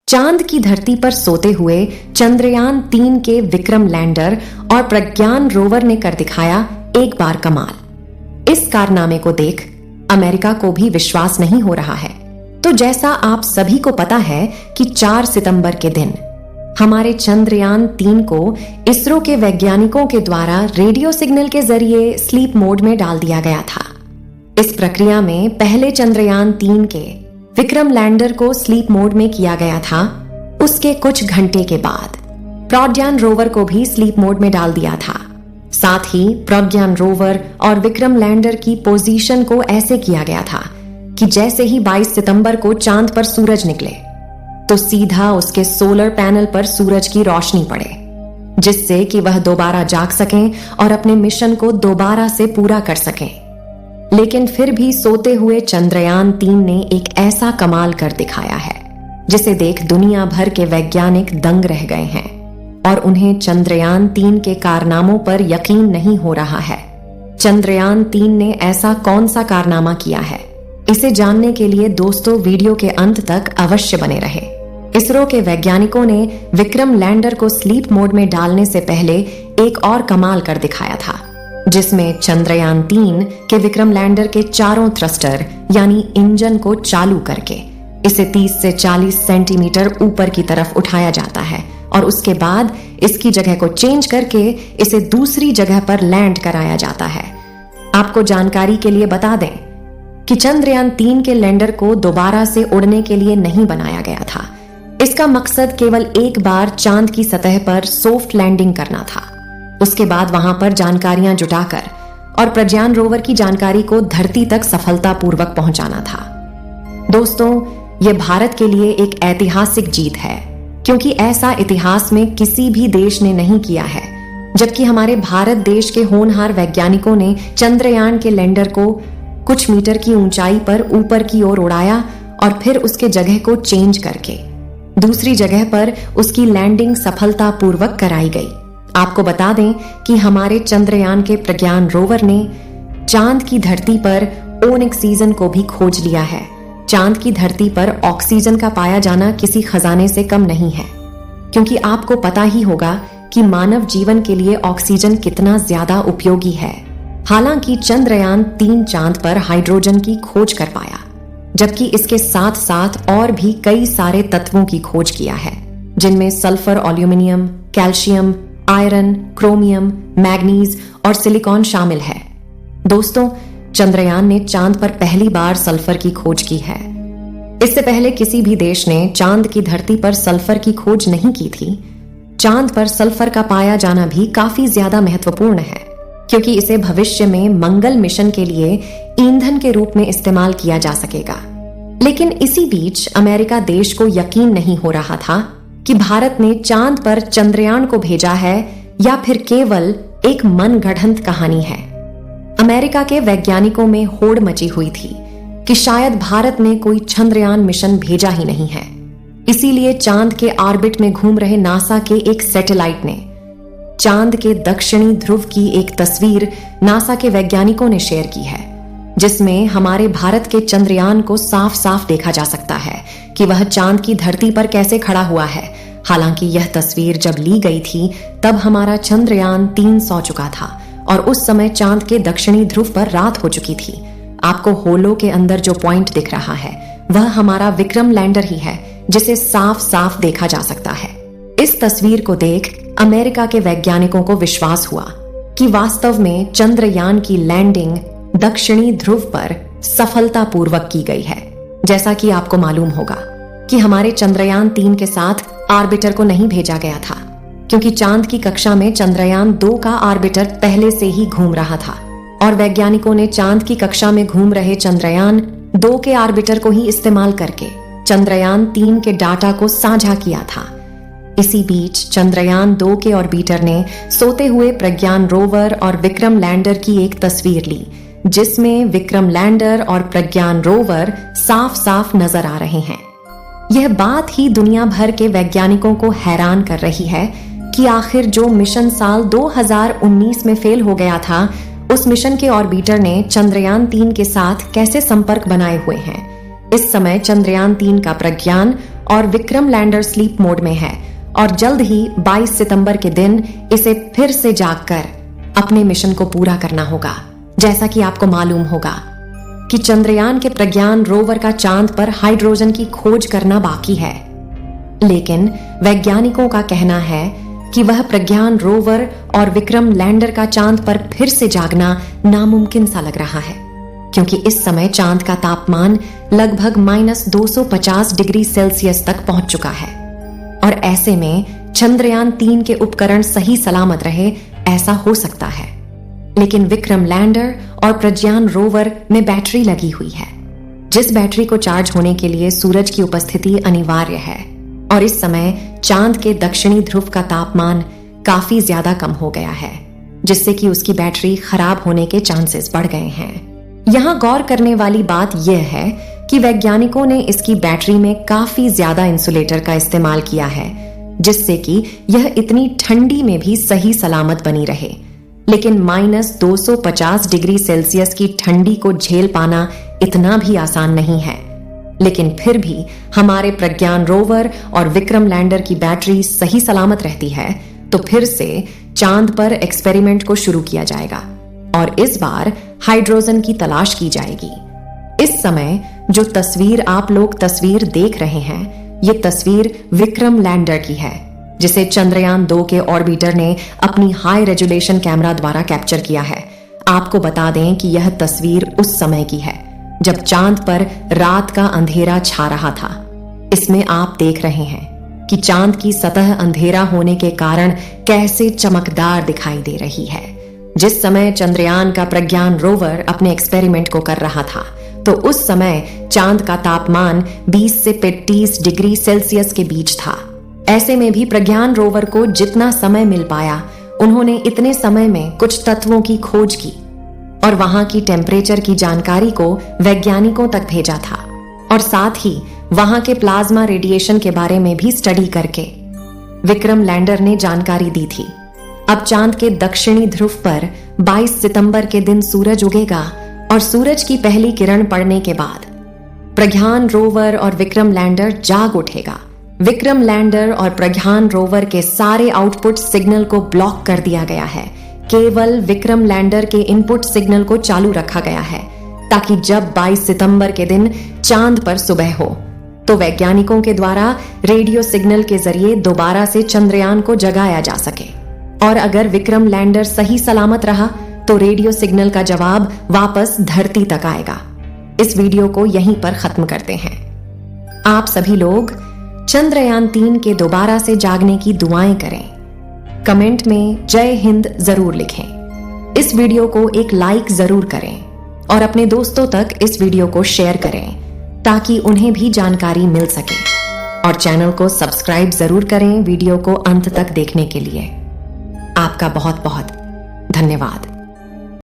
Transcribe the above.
चांद की धरती पर सोते हुए चंद्रयान 3 के विक्रम लैंडर और प्रज्ञान रोवर ने कर दिखाया एक बार कमाल। इस कारनामे को देख अमेरिका को भी विश्वास नहीं हो रहा है। तो जैसा आप सभी को पता है कि 4 सितंबर के दिन हमारे चंद्रयान 3 को इसरो के वैज्ञानिकों के द्वारा रेडियो सिग्नल के जरिए स्लीप मोड में डाल दिया गया था। इस प्रक्रिया में पहले चंद्रयान 3 के विक्रम लैंडर को स्लीप मोड में किया गया था। उसके कुछ घंटे के बाद प्रज्ञान रोवर को भी स्लीप मोड में डाल दिया था। साथ ही प्रज्ञान रोवर और विक्रम लैंडर की पोजीशन को ऐसे किया गया था कि जैसे ही 22 सितंबर को चांद पर सूरज निकले तो सीधा उसके सोलर पैनल पर सूरज की रोशनी पड़े, जिससे कि वह दोबारा जाग सकें और अपने मिशन को दोबारा से पूरा कर सकें। लेकिन फिर भी सोते हुए चंद्रयान 3 ने एक ऐसा कमाल कर दिखाया है जिसे देख दुनिया भर के वैज्ञानिक दंग रह गए हैं और उन्हें चंद्रयान 3 के कारनामों पर यकीन नहीं हो रहा है। चंद्रयान 3 ने ऐसा कौन सा कारनामा किया है, इसे जानने के लिए दोस्तों वीडियो के अंत तक अवश्य बने रहे। इसरो के वैज्ञानिकों ने विक्रम लैंडर को स्लीप मोड में डालने से पहले एक और कमाल कर दिखाया था, जिसमें चंद्रयान 3 के विक्रम लैंडर के चारों थ्रस्टर यानी इंजन को चालू करके इसे 30 से 40 सेंटीमीटर ऊपर की तरफ उठाया जाता है और उसके बाद इसकी जगह को चेंज करके इसे दूसरी जगह पर लैंड कराया जाता है। आपको जानकारी के लिए बता दें कि चंद्रयान 3 के लैंडर को दोबारा से उड़ने के लिए नहीं बनाया गया था। इसका मकसद केवल एक बार चांद की सतह पर सॉफ्ट लैंडिंग करना था। उसके बाद वहां पर जानकारियां जुटाकर और प्रज्ञान रोवर की जानकारी को धरती तक सफलतापूर्वक पहुंचाना था। दोस्तों, यह भारत के लिए एक ऐतिहासिक जीत है, क्योंकि ऐसा इतिहास में किसी भी देश ने नहीं किया है। जबकि हमारे भारत देश के होनहार वैज्ञानिकों ने चंद्रयान के लैंडर को कुछ मीटर की ऊंचाई पर ऊपर की ओर उड़ाया और फिर उसके जगह को चेंज करके दूसरी जगह पर उसकी लैंडिंग सफलतापूर्वक कराई गई। आपको बता दें कि हमारे चंद्रयान के प्रज्ञान रोवर ने चांद की धरती पर ऑक्सीजन को भी खोज लिया है। चांद की धरती पर ऑक्सीजन का पाया जाना किसी खजाने से कम नहीं है, क्योंकि आपको पता ही होगा कि मानव जीवन के लिए ऑक्सीजन कितना ज्यादा उपयोगी है। हालांकि चंद्रयान 3 चांद पर हाइड्रोजन की खोज कर पाया, जबकि इसके साथ साथ और भी कई सारे तत्वों की खोज किया है, जिनमें sulphur, aluminium, calcium, iron, chromium, manganese और सिलिकॉन शामिल है। दोस्तों, चंद्रयान ने चांद पर पहली बार सल्फर की खोज की है। इससे पहले किसी भी देश ने चांद की धरती पर सल्फर की खोज नहीं की थी। चांद पर सल्फर का पाया जाना भी काफी ज्यादा महत्वपूर्ण है, क्योंकि इसे भविष्य में मंगल मिशन के लिए ईंधन के रूप में इस्तेमाल किया जा सकेगा। लेकिन इसी बीच अमेरिका देश को यकीन नहीं हो रहा था कि भारत ने चांद पर चंद्रयान को भेजा है या फिर केवल एक मनगढ़ंत कहानी है। अमेरिका के वैज्ञानिकों में होड़ मची हुई थी कि शायद भारत ने कोई चंद्रयान मिशन भेजा ही नहीं है। इसीलिए चांद के ऑर्बिट में घूम रहे नासा के एक सैटेलाइट ने चांद के दक्षिणी ध्रुव की एक तस्वीर नासा के वैज्ञानिकों ने शेयर की है, जिसमें हमारे भारत के चंद्रयान को साफ साफ देखा जा सकता है कि वह चांद की धरती पर कैसे खड़ा हुआ है। हालांकि यह तस्वीर जब ली गई थी तब हमारा चंद्रयान 3 सो चुका था और उस समय चांद के दक्षिणी ध्रुव पर रात हो चुकी थी। आपको होलो के अंदर जो पॉइंट दिख रहा है वह हमारा विक्रम लैंडर ही है, जिसे साफ साफ देखा जा सकता है। इस तस्वीर को देख अमेरिका के वैज्ञानिकों को विश्वास हुआ कि वास्तव में चंद्रयान की लैंडिंग दक्षिणी ध्रुव पर सफलतापूर्वक की गई है। जैसा कि आपको मालूम होगा कि हमारे चंद्रयान 3 के साथ ऑर्बिटर को नहीं भेजा गया था, क्योंकि चांद की कक्षा में चंद्रयान 2 का ऑर्बिटर पहले से ही घूम रहा था और वैज्ञानिकों ने चांद की कक्षा में घूम रहे चंद्रयान 2 के ऑर्बिटर को ही इस्तेमाल करके चंद्रयान 3 के डाटा को साझा किया था। इसी बीच चंद्रयान 2 के ऑर्बिटर ने सोते हुए प्रज्ञान रोवर और विक्रम लैंडर की एक तस्वीर ली, जिसमें विक्रम लैंडर और प्रज्ञान रोवर साफ साफ नजर आ रहे हैं। यह बात ही दुनिया भर के वैज्ञानिकों को हैरान कर रही है कि आखिर जो मिशन साल 2019 में फेल हो गया था, उस मिशन के ऑर्बिटर ने चंद्रयान 3 के साथ कैसे संपर्क बनाए हुए हैं। इस समय चंद्रयान 3 का प्रज्ञान और विक्रम लैंडर स्लीप मोड में है और जल्द ही 22 सितंबर के दिन इसे फिर से जागकर अपने मिशन को पूरा करना होगा। जैसा कि आपको मालूम होगा कि चंद्रयान के प्रज्ञान रोवर का चांद पर हाइड्रोजन की खोज करना बाकी है, लेकिन वैज्ञानिकों का कहना है कि वह प्रज्ञान रोवर और विक्रम लैंडर का चांद पर फिर से जागना नामुमकिन सा लग रहा है, क्योंकि इस समय चांद का तापमान लगभग -250 डिग्री सेल्सियस तक पहुंच चुका है और ऐसे में चंद्रयान 3 के उपकरण सही सलामत रहे ऐसा हो सकता है। लेकिन विक्रम लैंडर और प्रज्ञान रोवर में बैटरी लगी हुई है, जिस बैटरी को चार्ज होने के लिए सूरज की उपस्थिति अनिवार्य है और इस समय चांद के दक्षिणी ध्रुव का तापमान काफी ज्यादा कम हो गया है, जिससे कि उसकी बैटरी खराब होने के चांसेस बढ़ गए हैं। यहाँ गौर करने वाली बात यह है कि वैज्ञानिकों ने इसकी बैटरी में काफी ज्यादा इंसुलेटर का इस्तेमाल किया है, जिससे कि यह इतनी ठंडी में भी सही सलामत बनी रहे। लेकिन -250 डिग्री सेल्सियस की ठंडी को झेल पाना इतना भी आसान नहीं है। लेकिन फिर भी हमारे प्रज्ञान रोवर और विक्रम लैंडर की बैटरी सही सलामत रहती है, तो फिर से चांद पर एक्सपेरिमेंट को शुरू किया जाएगा और इस बार हाइड्रोजन की तलाश की जाएगी। इस समय जो तस्वीर आप लोग देख रहे हैं, ये तस्वीर विक्रम लैंडर की है, जिसे चंद्रयान 2 के ऑर्बिटर ने अपनी हाई रेजोल्यूशन कैमरा द्वारा कैप्चर किया है। आपको बता दें कि यह तस्वीर उस समय की है जब चांद पर रात का अंधेरा छा रहा था। इसमें आप देख रहे हैं कि चांद की सतह अंधेरा होने के कारण कैसे चमकदार दिखाई दे रही है। जिस समय चंद्रयान का प्रज्ञान रोवर अपने एक्सपेरिमेंट को कर रहा था, तो उस समय चांद का तापमान 20 से 35 डिग्री सेल्सियस के बीच था। ऐसे में भी प्रज्ञान रोवर को जितना समय मिल पाया, उन्होंने इतने समय में कुछ तत्वों की खोज की और वहां की टेम्परेचर की जानकारी को वैज्ञानिकों तक भेजा था और साथ ही वहां के प्लाज्मा रेडिएशन के बारे में भी स्टडी करके विक्रम लैंडर ने जानकारी दी थी। अब चांद के दक्षिणी ध्रुव पर 22 सितंबर के दिन सूरज उगेगा और सूरज की पहली किरण पड़ने के बाद प्रज्ञान रोवर और विक्रम लैंडर जाग उठेगा। विक्रम लैंडर और प्रज्ञान रोवर के सारे आउटपुट सिग्नल को ब्लॉक कर दिया गया है। केवल विक्रम लैंडर के इनपुट सिग्नल को चालू रखा गया है, ताकि जब 22 सितंबर के दिन चांद पर सुबह हो तो वैज्ञानिकों के द्वारा रेडियो सिग्नल के जरिए दोबारा से चंद्रयान को जगाया जा सके। और अगर विक्रम लैंडर सही सलामत रहा तो रेडियो सिग्नल का जवाब वापस धरती तक आएगा। इस वीडियो को यहीं पर खत्म करते हैं। आप सभी लोग चंद्रयान 3 के दोबारा से जागने की दुआएं करें। कमेंट में जय हिंद जरूर लिखें। इस वीडियो को एक लाइक जरूर करें और अपने दोस्तों तक इस वीडियो को शेयर करें, ताकि उन्हें भी जानकारी मिल सके। और चैनल को सब्सक्राइब जरूर करें वीडियो को अंत तक देखने के लिए। आपका बहुत बहुत धन्यवाद।